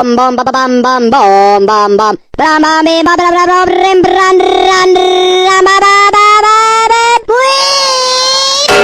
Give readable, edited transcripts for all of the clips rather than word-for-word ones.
bom bom bam bam bam bom bam bam bam bam bam bam bam bam rim bran ran ram ba ba ba ba ba wih.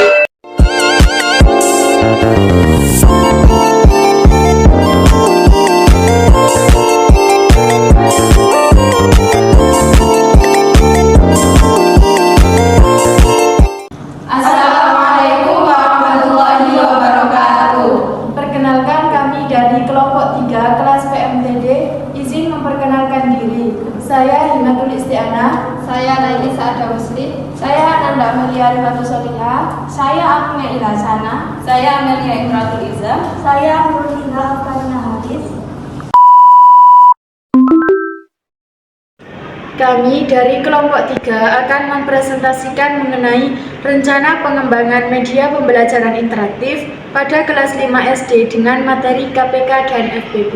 Assalamualaikum warahmatullahi wabarakatuh. Perkenalkan, kami dari kelompok 3 kelas PMTD izin memperkenalkan diri. Saya Himatul Istiana, saya Laili Saada Musli, saya Ananda Amelia Rifatul Solihah, saya Amelia Ilasana, saya Amelia Imratul Iza, saya Nurulina Karina Haris. Kami dari kelompok 3 akan mempresentasikan mengenai rencana pengembangan media pembelajaran interaktif pada kelas 5 SD dengan materi KPK dan FPB.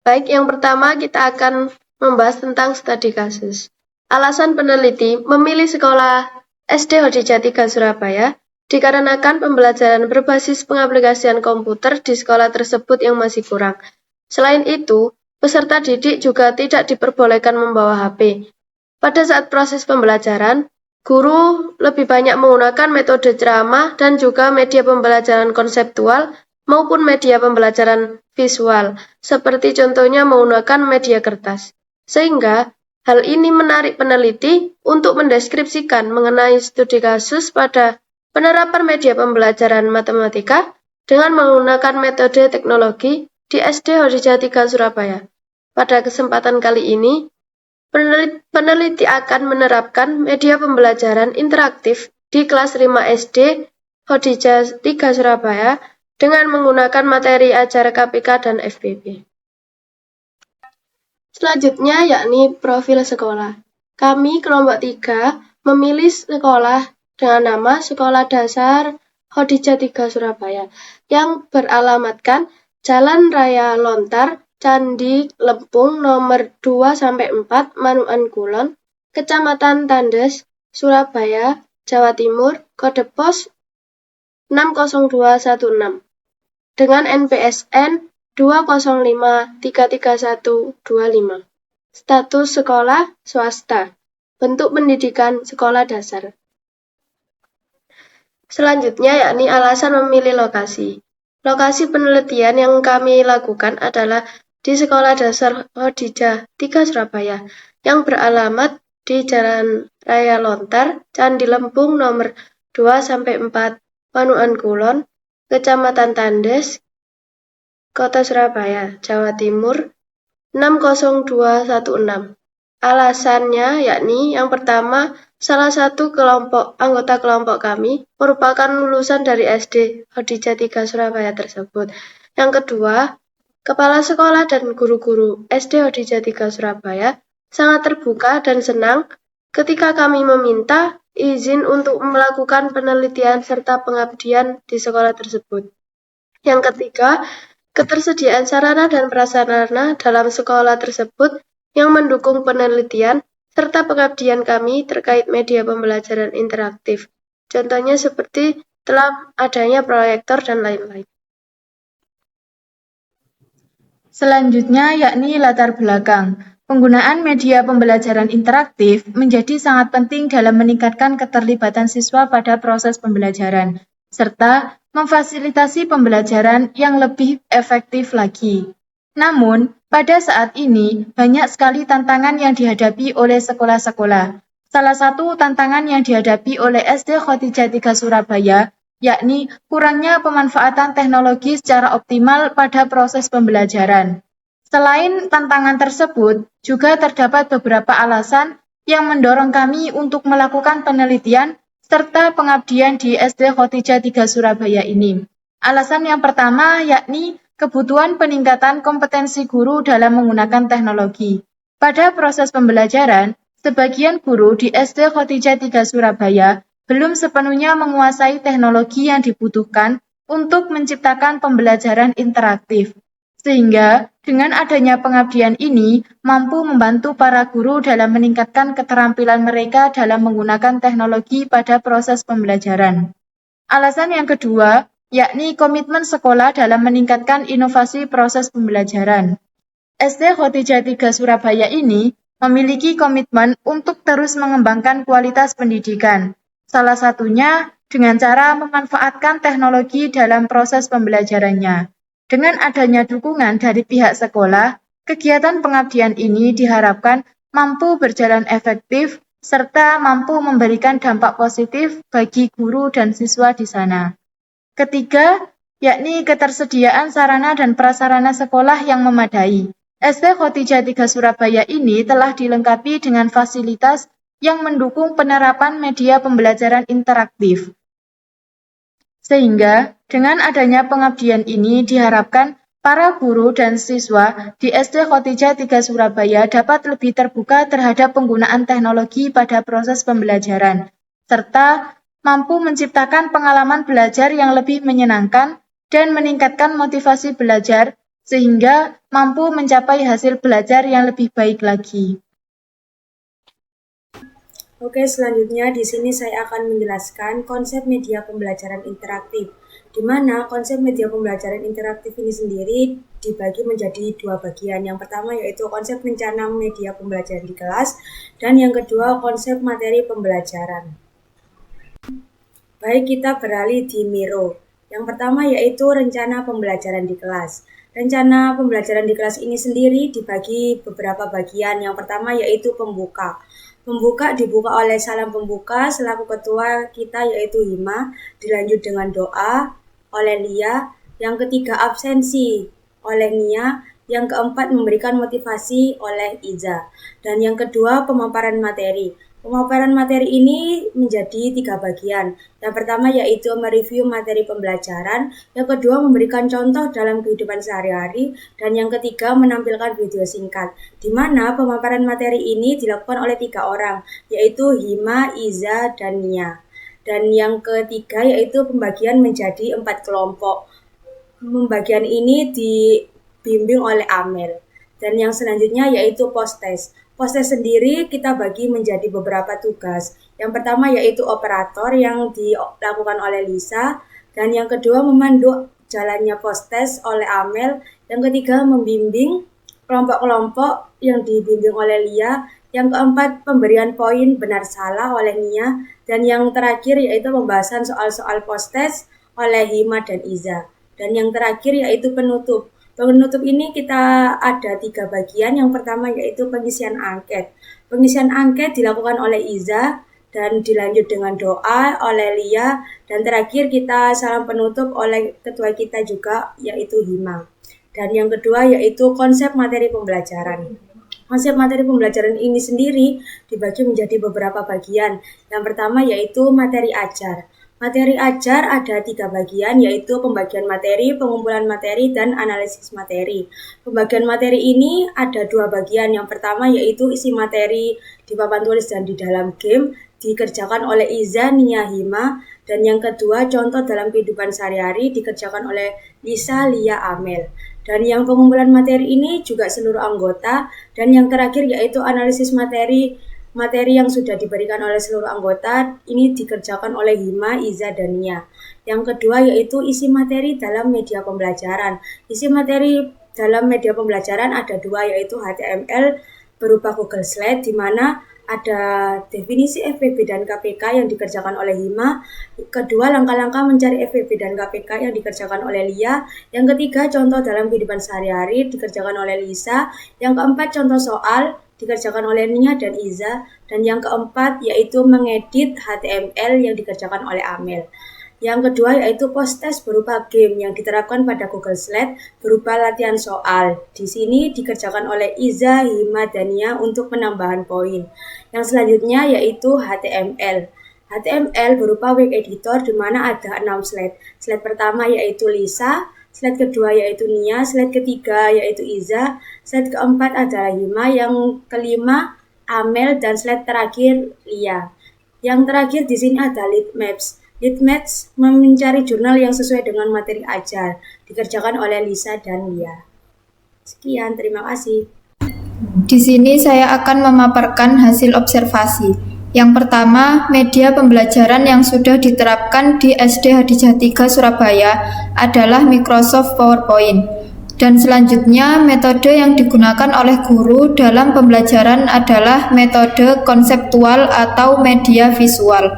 Baik, yang pertama kita akan membahas tentang studi kasus. Alasan peneliti memilih sekolah SD Hodijah 3 Surabaya dikarenakan pembelajaran berbasis pengaplikasian komputer di sekolah tersebut yang masih kurang. Selain itu, peserta didik juga tidak diperbolehkan membawa HP. Pada saat proses pembelajaran, guru lebih banyak menggunakan metode ceramah dan juga media pembelajaran konseptual maupun media pembelajaran visual, seperti contohnya menggunakan media kertas. Sehingga, hal ini menarik peneliti untuk mendeskripsikan mengenai studi kasus pada penerapan media pembelajaran matematika dengan menggunakan metode teknologi di SD Hodijah 3 Surabaya. Pada kesempatan kali ini, peneliti akan menerapkan media pembelajaran interaktif di kelas 5 SD Hodijah 3 Surabaya dengan menggunakan materi ajar KPK dan FPB. Selanjutnya yakni profil sekolah. Kami kelompok 3 memilih sekolah dengan nama Sekolah Dasar Hodijah 3 Surabaya yang beralamatkan Jalan Raya Lontar, Candi Lempung nomor 2-4 Manukan Kulon, Kecamatan Tandes, Surabaya, Jawa Timur, kode pos 60216 dengan NPSN 205333125. Status sekolah swasta. Bentuk pendidikan sekolah dasar. Selanjutnya yakni alasan memilih lokasi. Lokasi penelitian yang kami lakukan adalah di Sekolah Dasar Hodijah 3 Surabaya yang beralamat di Jalan Raya Lontar, Candi Lempung nomor 2-4 Manukan Kulon, Kecamatan Tandes, Kota Surabaya, Jawa Timur 60216. Alasannya yakni yang pertama, salah satu anggota kelompok kami merupakan lulusan dari SD Hodijah 3 Surabaya tersebut. Yang kedua, kepala sekolah dan guru-guru SD Hodijah 3 Surabaya sangat terbuka dan senang ketika kami meminta izin untuk melakukan penelitian serta pengabdian di sekolah tersebut. Yang ketiga, ketersediaan sarana dan prasarana dalam sekolah tersebut yang mendukung penelitian serta pengabdian kami terkait media pembelajaran interaktif. Contohnya seperti telah adanya proyektor dan lain-lain. Selanjutnya yakni latar belakang. Penggunaan media pembelajaran interaktif menjadi sangat penting dalam meningkatkan keterlibatan siswa pada proses pembelajaran, serta memfasilitasi pembelajaran yang lebih efektif lagi. Namun, pada saat ini banyak sekali tantangan yang dihadapi oleh sekolah-sekolah. Salah satu tantangan yang dihadapi oleh SD Hodijah 3 Surabaya yakni kurangnya pemanfaatan teknologi secara optimal pada proses pembelajaran. Selain tantangan tersebut, juga terdapat beberapa alasan yang mendorong kami untuk melakukan penelitian serta pengabdian di SD Hodijah 3 Surabaya ini. Alasan yang pertama yakni kebutuhan peningkatan kompetensi guru dalam menggunakan teknologi. Pada proses pembelajaran, sebagian guru di SD Hodijah 3 Surabaya belum sepenuhnya menguasai teknologi yang dibutuhkan untuk menciptakan pembelajaran interaktif. Sehingga dengan adanya pengabdian ini mampu membantu para guru dalam meningkatkan keterampilan mereka dalam menggunakan teknologi pada proses pembelajaran. Alasan yang kedua, yakni komitmen sekolah dalam meningkatkan inovasi proses pembelajaran. SD Khotijah 3 Surabaya ini memiliki komitmen untuk terus mengembangkan kualitas pendidikan. Salah satunya dengan cara memanfaatkan teknologi dalam proses pembelajarannya. Dengan adanya dukungan dari pihak sekolah, kegiatan pengabdian ini diharapkan mampu berjalan efektif serta mampu memberikan dampak positif bagi guru dan siswa di sana. Ketiga, yakni ketersediaan sarana dan prasarana sekolah yang memadai. SD Khotijah 3 Surabaya ini telah dilengkapi dengan fasilitas yang mendukung penerapan media pembelajaran interaktif. Sehingga dengan adanya pengabdian ini diharapkan para guru dan siswa di SD Khotijah 3 Surabaya dapat lebih terbuka terhadap penggunaan teknologi pada proses pembelajaran, serta mampu menciptakan pengalaman belajar yang lebih menyenangkan dan meningkatkan motivasi belajar, sehingga mampu mencapai hasil belajar yang lebih baik lagi. Oke, selanjutnya di sini saya akan menjelaskan konsep media pembelajaran interaktif, di mana konsep media pembelajaran interaktif ini sendiri dibagi menjadi dua bagian. Yang pertama yaitu konsep rencana media pembelajaran di kelas, dan yang kedua konsep materi pembelajaran. Baik, kita beralih di Miro. Yang pertama yaitu rencana pembelajaran di kelas. Rencana pembelajaran di kelas ini sendiri dibagi beberapa bagian. Yang pertama yaitu pembuka. Pembuka dibuka oleh salam pembuka selaku ketua kita yaitu Hima, dilanjut dengan doa oleh Lia, yang ketiga absensi oleh Nia, yang keempat memberikan motivasi oleh Iza, dan yang kedua pemaparan materi. Pemaparan materi ini menjadi 3 bagian. Yang pertama yaitu mereview materi pembelajaran, yang kedua memberikan contoh dalam kehidupan sehari-hari, dan yang ketiga menampilkan video singkat. Di mana pemaparan materi ini dilakukan oleh 3 orang, yaitu Hima, Iza, dan Nia. Dan yang ketiga yaitu pembagian menjadi 4 kelompok. Pembagian ini dibimbing oleh Amel. Dan yang selanjutnya yaitu post-test. Post-test sendiri kita bagi menjadi beberapa tugas. Yang pertama yaitu operator yang dilakukan oleh Lisa, dan yang kedua memandu jalannya post-test oleh Amel, yang ketiga membimbing kelompok-kelompok yang dibimbing oleh Lia, yang keempat pemberian poin benar salah oleh Nia, dan yang terakhir yaitu pembahasan soal-soal post-test oleh Hima dan Iza. Dan yang terakhir yaitu penutup. Penutup ini kita ada 3 bagian. Yang pertama yaitu pengisian angket. Pengisian angket dilakukan oleh Iza dan dilanjut dengan doa oleh Lia, dan terakhir kita salam penutup oleh ketua kita juga yaitu Hima. Dan yang kedua yaitu konsep materi pembelajaran. Konsep materi pembelajaran ini sendiri dibagi menjadi beberapa bagian. Yang pertama yaitu materi ajar. Materi ajar ada 3 bagian, yaitu pembagian materi, pengumpulan materi, dan analisis materi. Pembagian materi ini ada 2 bagian. Yang pertama yaitu isi materi di papan tulis dan di dalam game, dikerjakan oleh Iza, Nia, Hima. Dan yang kedua contoh dalam kehidupan sehari-hari dikerjakan oleh Lisa, Lia, Amel. Dan yang pengumpulan materi ini juga seluruh anggota. Dan yang terakhir yaitu analisis materi yang sudah diberikan oleh seluruh anggota ini dikerjakan oleh Hima, Iza, dan Nia. Yang kedua yaitu isi materi dalam media pembelajaran. Isi materi dalam media pembelajaran ada 2, yaitu HTML berupa Google Slide, di mana ada definisi FVB dan KPK yang dikerjakan oleh Hima. Kedua, langkah-langkah mencari FVB dan KPK yang dikerjakan oleh Lia. Yang ketiga, contoh dalam kehidupan sehari-hari dikerjakan oleh Lisa. Yang keempat, contoh soal dikerjakan oleh Nia dan Iza, dan yang keempat yaitu mengedit HTML yang dikerjakan oleh Amel. Yang kedua yaitu post-test berupa game yang diterapkan pada Google Slide berupa latihan soal. Di sini dikerjakan oleh Iza, Hima, dan Nia untuk penambahan poin. Yang selanjutnya yaitu HTML. HTML berupa web editor di mana ada 6 slide. Slide pertama yaitu Lisa, slide kedua yaitu Nia, slide ketiga yaitu Iza, slide keempat adalah Hima, yang kelima Amel, dan slide terakhir Lia. Yang terakhir di sini ada lead maps. Lead maps mencari jurnal yang sesuai dengan materi ajar, dikerjakan oleh Lisa dan Lia. Sekian, terima kasih. Di sini saya akan memaparkan hasil observasi. Yang pertama, media pembelajaran yang sudah diterapkan di SD Hadijah 3 Surabaya adalah Microsoft PowerPoint. Dan selanjutnya, metode yang digunakan oleh guru dalam pembelajaran adalah metode konseptual atau media visual.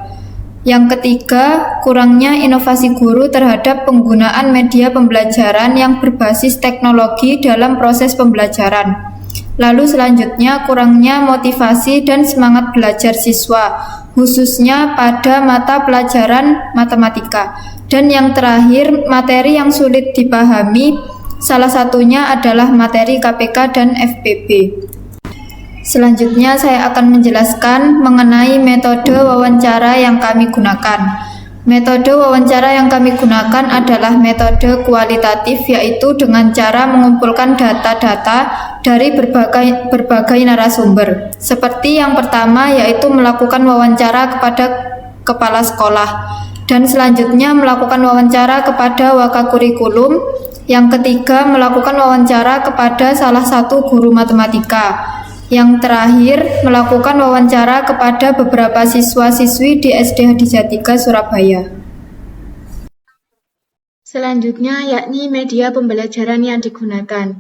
Yang ketiga, kurangnya inovasi guru terhadap penggunaan media pembelajaran yang berbasis teknologi dalam proses pembelajaran. Lalu selanjutnya, kurangnya motivasi dan semangat belajar siswa, khususnya pada mata pelajaran matematika. Dan yang terakhir, materi yang sulit dipahami, salah satunya adalah materi KPK dan FPB. Selanjutnya saya akan menjelaskan mengenai metode wawancara yang kami gunakan. Metode wawancara yang kami gunakan adalah metode kualitatif, yaitu dengan cara mengumpulkan data-data dari berbagai narasumber. Seperti yang pertama, yaitu melakukan wawancara kepada kepala sekolah, dan selanjutnya melakukan wawancara kepada wakakurikulum. Yang ketiga, melakukan wawancara kepada salah satu guru matematika. Yang terakhir, melakukan wawancara kepada beberapa siswa-siswi di SD Hadijah 3 Surabaya. Selanjutnya yakni media pembelajaran yang digunakan.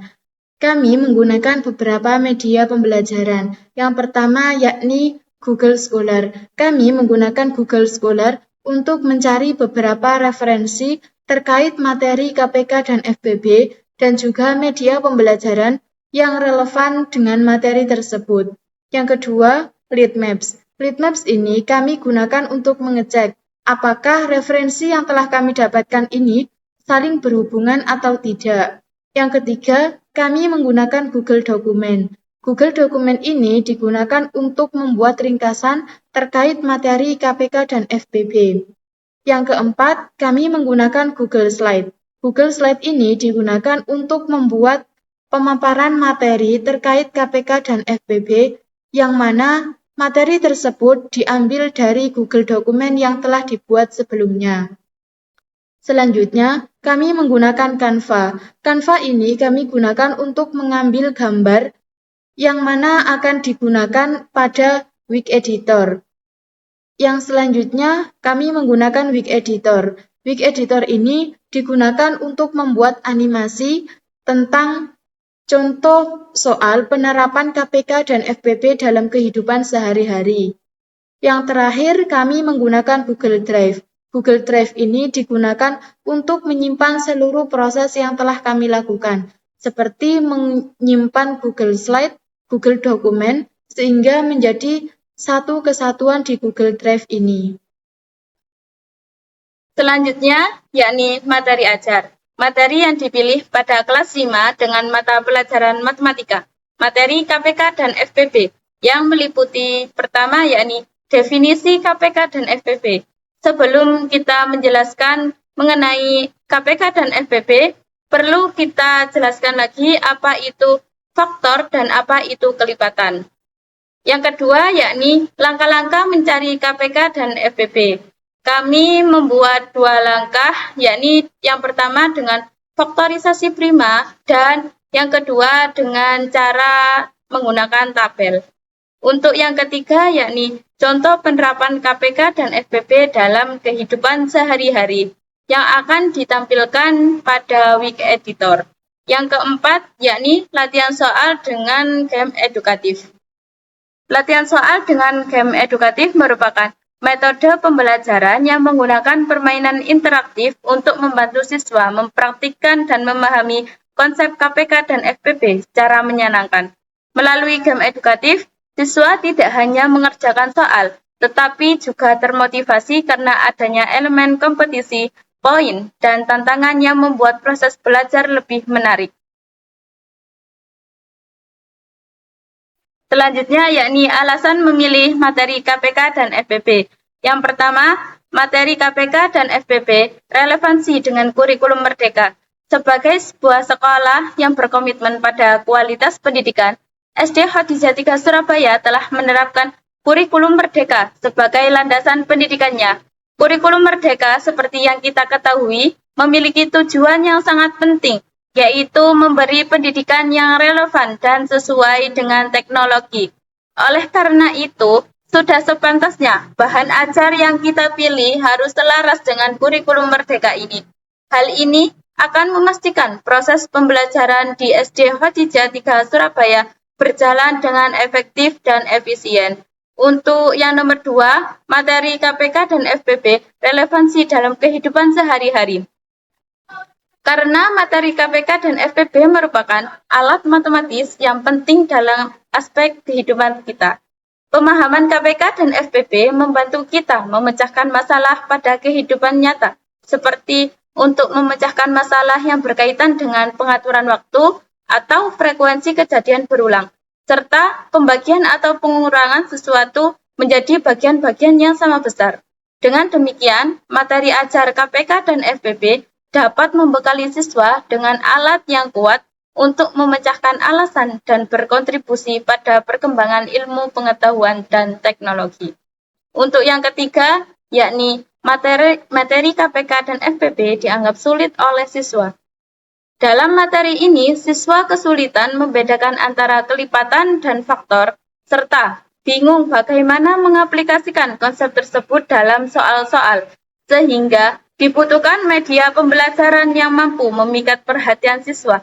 Kami menggunakan beberapa media pembelajaran. Yang pertama yakni Google Scholar. Kami menggunakan Google Scholar untuk mencari beberapa referensi terkait materi KPK dan FPB dan juga media pembelajaran yang relevan dengan materi tersebut. Yang kedua, Litmaps. Litmaps ini kami gunakan untuk mengecek apakah referensi yang telah kami dapatkan ini saling berhubungan atau tidak. Yang ketiga, kami menggunakan Google Dokumen. Google Dokumen ini digunakan untuk membuat ringkasan terkait materi KPK dan FPB. Yang keempat, kami menggunakan Google Slide. Google Slide ini digunakan untuk membuat pemaparan materi terkait KPK dan FPB, yang mana materi tersebut diambil dari Google Dokumen yang telah dibuat sebelumnya. Selanjutnya, kami menggunakan Canva. Canva ini kami gunakan untuk mengambil gambar yang mana akan digunakan pada Wik Editor. Yang selanjutnya, kami menggunakan Wik Editor. Wik Editor ini digunakan untuk membuat animasi tentang contoh soal penerapan KPK dan FPB dalam kehidupan sehari-hari. Yang terakhir, kami menggunakan Google Drive. Google Drive ini digunakan untuk menyimpan seluruh proses yang telah kami lakukan, seperti menyimpan Google Slide, Google Dokumen, sehingga menjadi satu kesatuan di Google Drive ini. Selanjutnya, yakni materi ajar. Materi yang dipilih pada kelas 5 dengan mata pelajaran matematika, materi KPK dan FPB, yang meliputi pertama yakni definisi KPK dan FPB. Sebelum kita menjelaskan mengenai KPK dan FPB, perlu kita jelaskan lagi apa itu faktor dan apa itu kelipatan. Yang kedua yakni langkah-langkah mencari KPK dan FPB. Kami membuat 2 langkah, yakni yang pertama dengan faktorisasi prima dan yang kedua dengan cara menggunakan tabel. Untuk yang ketiga, yakni contoh penerapan KPK dan FPB dalam kehidupan sehari-hari yang akan ditampilkan pada Wik Editor. Yang keempat, yakni latihan soal dengan game edukatif. Latihan soal dengan game edukatif merupakan metode pembelajaran yang menggunakan permainan interaktif untuk membantu siswa mempraktikkan dan memahami konsep KPK dan FPB secara menyenangkan. Melalui game edukatif, siswa tidak hanya mengerjakan soal, tetapi juga termotivasi karena adanya elemen kompetisi, poin, dan tantangan yang membuat proses belajar lebih menarik. Selanjutnya yakni alasan memilih materi KPK dan FPB. Yang pertama, materi KPK dan FPB relevansi dengan kurikulum merdeka. Sebagai sebuah sekolah yang berkomitmen pada kualitas pendidikan, SD Hadijah 3 Surabaya telah menerapkan kurikulum merdeka sebagai landasan pendidikannya. Kurikulum merdeka seperti yang kita ketahui memiliki tujuan yang sangat penting yaitu memberi pendidikan yang relevan dan sesuai dengan teknologi. Oleh karena itu, sudah sepantasnya bahan ajar yang kita pilih harus selaras dengan kurikulum merdeka ini. Hal ini akan memastikan proses pembelajaran di SD Khadijah 3 Surabaya berjalan dengan efektif dan efisien. Untuk yang nomor 2, materi KPK dan FPB relevansi dalam kehidupan sehari-hari. Karena materi KPK dan FPB merupakan alat matematis yang penting dalam aspek kehidupan kita. Pemahaman KPK dan FPB membantu kita memecahkan masalah pada kehidupan nyata, seperti untuk memecahkan masalah yang berkaitan dengan pengaturan waktu atau frekuensi kejadian berulang, serta pembagian atau pengurangan sesuatu menjadi bagian-bagian yang sama besar. Dengan demikian, materi ajar KPK dan FPB dapat membekali siswa dengan alat yang kuat untuk memecahkan alasan dan berkontribusi pada perkembangan ilmu pengetahuan dan teknologi. Untuk yang ketiga, yakni materi KPK dan FPB dianggap sulit oleh siswa. Dalam materi ini, siswa kesulitan membedakan antara kelipatan dan faktor, serta bingung bagaimana mengaplikasikan konsep tersebut dalam soal-soal, sehingga dibutuhkan media pembelajaran yang mampu memikat perhatian siswa,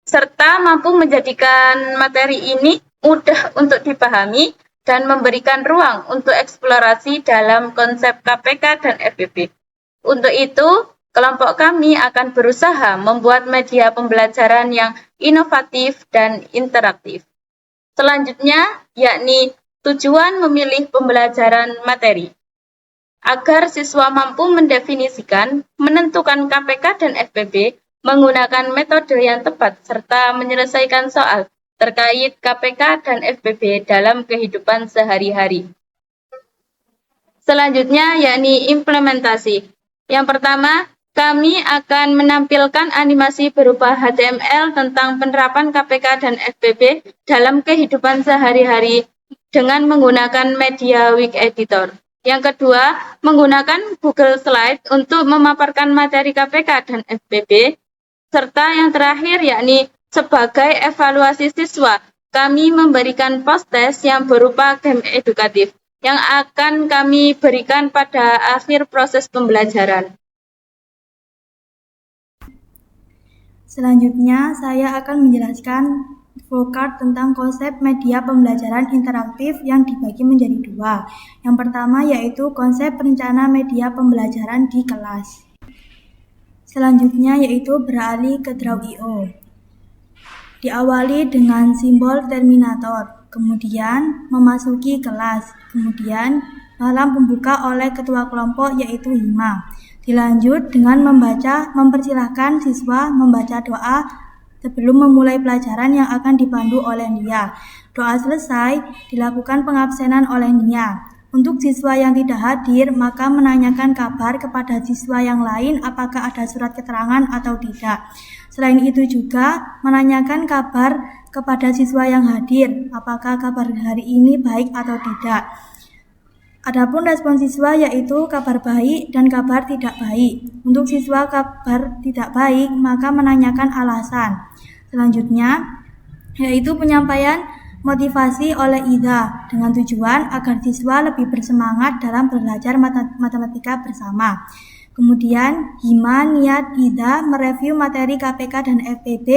serta mampu menjadikan materi ini mudah untuk dipahami dan memberikan ruang untuk eksplorasi dalam konsep KPK dan FPB. Untuk itu, kelompok kami akan berusaha membuat media pembelajaran yang inovatif dan interaktif. Selanjutnya, yakni tujuan memilih pembelajaran materi. Agar siswa mampu mendefinisikan, menentukan KPK dan FPB menggunakan metode yang tepat, serta menyelesaikan soal terkait KPK dan FPB dalam kehidupan sehari-hari. Selanjutnya, yakni implementasi. Yang pertama, kami akan menampilkan animasi berupa HTML tentang penerapan KPK dan FPB dalam kehidupan sehari-hari dengan menggunakan media Wix Editor. Yang kedua, menggunakan Google Slide untuk memaparkan materi KPK dan FPB. Serta yang terakhir, yakni sebagai evaluasi siswa, kami memberikan post-test yang berupa game edukatif yang akan kami berikan pada akhir proses pembelajaran. Selanjutnya, saya akan menjelaskan flowchart tentang konsep media pembelajaran interaktif yang dibagi menjadi dua. Yang pertama yaitu konsep rencana media pembelajaran di kelas. Selanjutnya yaitu beralih ke Draw.io. Diawali dengan simbol terminator, kemudian memasuki kelas, kemudian salam pembuka oleh ketua kelompok yaitu Hima. Dilanjut dengan mempersilahkan siswa membaca doa sebelum memulai pelajaran yang akan dipandu oleh Nia. Doa selesai, dilakukan pengabsenan oleh Nia. Untuk siswa yang tidak hadir, maka menanyakan kabar kepada siswa yang lain apakah ada surat keterangan atau tidak. Selain itu juga menanyakan kabar kepada siswa yang hadir, apakah kabar hari ini baik atau tidak. Adapun respon siswa yaitu kabar baik dan kabar tidak baik. Untuk siswa kabar tidak baik, maka menanyakan alasan. Selanjutnya, yaitu penyampaian motivasi oleh Ida dengan tujuan agar siswa lebih bersemangat dalam belajar matematika bersama. Kemudian, Hima, Niat, Ida mereview materi KPK dan FPB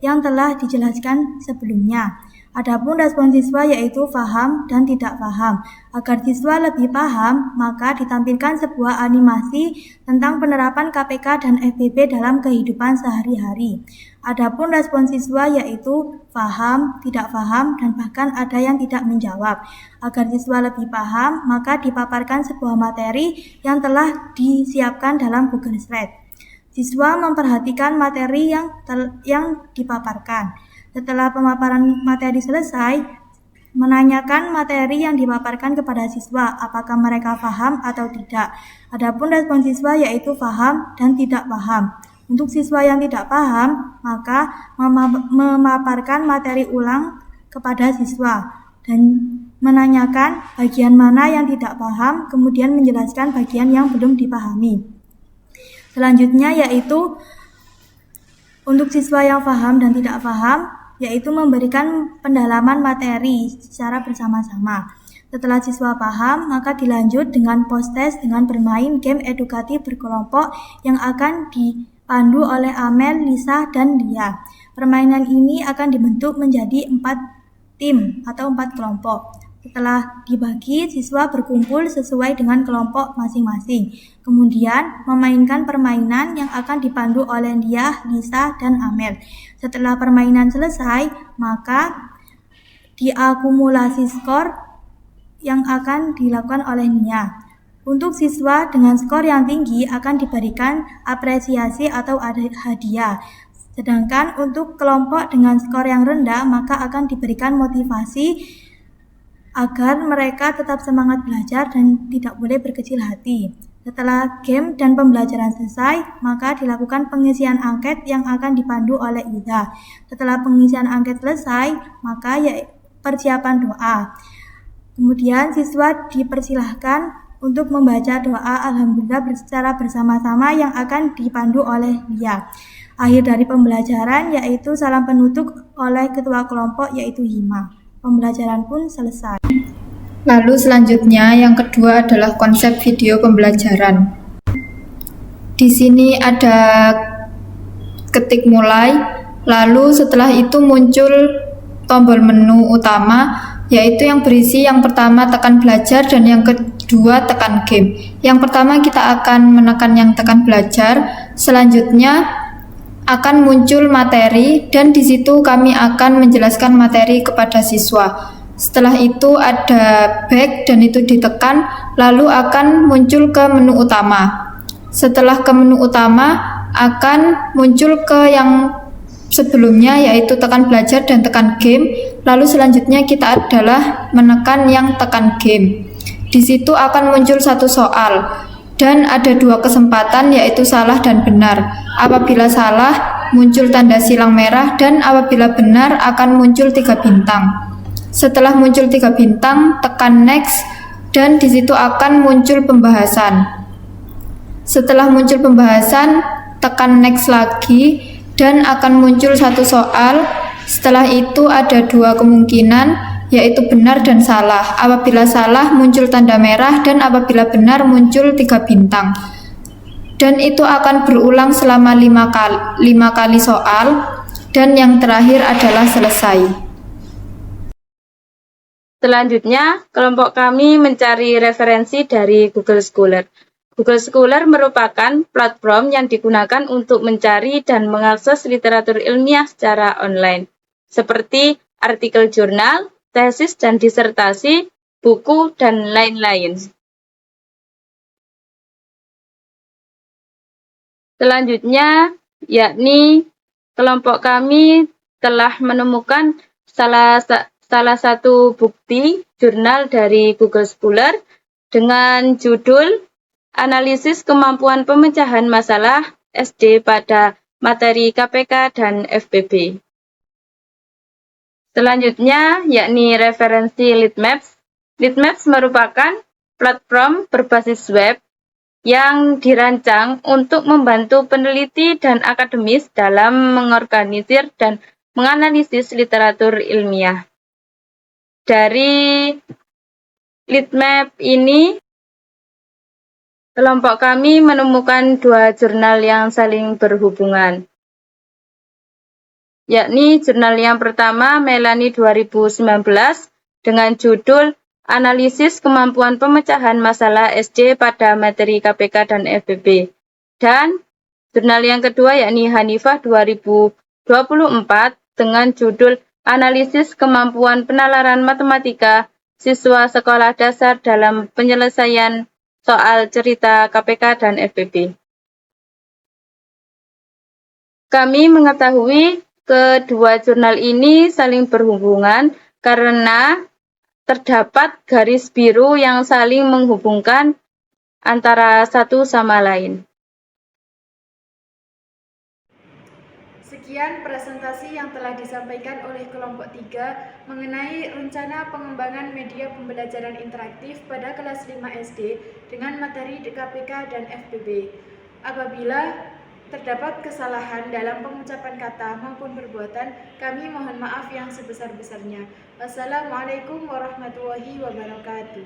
yang telah dijelaskan sebelumnya. Adapun respon siswa yaitu paham dan tidak paham. Agar siswa lebih paham, maka ditampilkan sebuah animasi tentang penerapan KPK dan FPB dalam kehidupan sehari-hari. Adapun respon siswa yaitu paham, tidak paham, dan bahkan ada yang tidak menjawab. Agar siswa lebih paham, maka dipaparkan sebuah materi yang telah disiapkan dalam Google Slide. Siswa memperhatikan materi yang dipaparkan. Setelah pemaparan materi selesai, menanyakan materi yang dipaparkan kepada siswa, apakah mereka paham atau tidak. Adapun respon siswa yaitu paham dan tidak paham. Untuk siswa yang tidak paham, maka memaparkan materi ulang kepada siswa dan menanyakan bagian mana yang tidak paham, kemudian menjelaskan bagian yang belum dipahami. Selanjutnya yaitu Untuk siswa yang paham dan tidak paham, yaitu memberikan pendalaman materi secara bersama-sama. Setelah siswa paham, maka dilanjut dengan post-test dengan bermain game edukatif berkelompok yang akan dipandu oleh Amel, Lisa, dan Lia. Permainan ini akan dibentuk menjadi 4 tim atau 4 kelompok. Setelah dibagi, siswa berkumpul sesuai dengan kelompok masing-masing. Kemudian memainkan permainan yang akan dipandu oleh Lia, Lisa, dan Amel. Setelah permainan selesai, maka diakumulasi skor yang akan dilakukan oleh Nia. Untuk siswa dengan skor yang tinggi akan diberikan apresiasi atau hadiah. Sedangkan untuk kelompok dengan skor yang rendah maka akan diberikan motivasi agar mereka tetap semangat belajar dan tidak boleh berkecil hati. Setelah game dan pembelajaran selesai, maka dilakukan pengisian angket yang akan dipandu oleh Ida. Setelah pengisian angket selesai, maka persiapan doa. Kemudian siswa dipersilahkan untuk membaca doa Alhamdulillah secara bersama-sama yang akan dipandu oleh Lia. Akhir dari pembelajaran yaitu salam penutup oleh ketua kelompok yaitu Hima. Pembelajaran pun selesai. Lalu selanjutnya yang kedua adalah konsep video pembelajaran. Di sini ada ketik mulai, lalu setelah itu muncul tombol menu utama, yaitu yang berisi yang pertama tekan belajar dan yang kedua tekan game. Yang pertama kita akan menekan yang tekan belajar, selanjutnya akan muncul materi dan di situ kami akan menjelaskan materi kepada siswa. Setelah itu ada back dan itu ditekan, lalu akan muncul ke menu utama. Setelah ke menu utama akan muncul ke yang sebelumnya yaitu tekan belajar dan tekan game, lalu selanjutnya kita adalah menekan yang tekan game. Di situ akan muncul satu soal dan ada 2 kesempatan yaitu salah dan benar. Apabila salah muncul tanda silang merah dan apabila benar akan muncul 3 bintang. Setelah muncul 3 bintang tekan next dan di situ akan muncul pembahasan. Setelah muncul pembahasan tekan next lagi dan akan muncul satu soal. Setelah itu ada 2 kemungkinan yaitu benar dan salah. Apabila salah muncul tanda merah dan apabila benar muncul 3 bintang. Dan itu akan berulang selama 5 kali soal dan yang terakhir adalah selesai. Selanjutnya, kelompok kami mencari referensi dari Google Scholar. Google Scholar merupakan platform yang digunakan untuk mencari dan mengakses literatur ilmiah secara online, seperti artikel jurnal, tesis dan disertasi, buku, dan lain-lain. Selanjutnya, yakni kelompok kami telah menemukan salah satu bukti jurnal dari Google Scholar dengan judul Analisis Kemampuan Pemecahan Masalah SD pada Materi KPK dan FPB. Selanjutnya, yakni referensi Litmaps. Litmaps merupakan platform berbasis web yang dirancang untuk membantu peneliti dan akademis dalam mengorganisir dan menganalisis literatur ilmiah. Dari Litmap ini, kelompok kami menemukan 2 jurnal yang saling berhubungan, yakni jurnal yang pertama Melani 2019 dengan judul Analisis Kemampuan Pemecahan Masalah SD pada Materi KPK dan FPB, dan jurnal yang kedua yakni Hanifah 2024 dengan judul Analisis Kemampuan Penalaran Matematika Siswa Sekolah Dasar dalam Penyelesaian Soal Cerita KPK dan FPB. Kami mengetahui kedua jurnal ini saling berhubungan karena terdapat garis biru yang saling menghubungkan antara satu sama lain. Sekian presentasi yang telah disampaikan oleh kelompok 3 mengenai rencana pengembangan media pembelajaran interaktif pada kelas 5 SD dengan materi KPK dan FPB. Apabila terdapat kesalahan dalam pengucapan kata maupun perbuatan, kami mohon maaf yang sebesar-besarnya. Wassalamualaikum warahmatullahi wabarakatuh.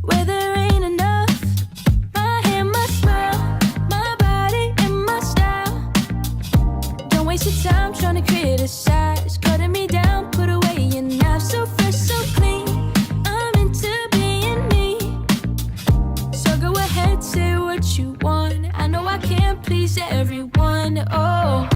Where there ain't enough, my hair, my smile, my body and my style. Don't waste your time trying to criticize, cutting me down, put away your knife. So fresh, so clean, I'm into being me. So go ahead, say what you want. I know I can't please everyone. Oh.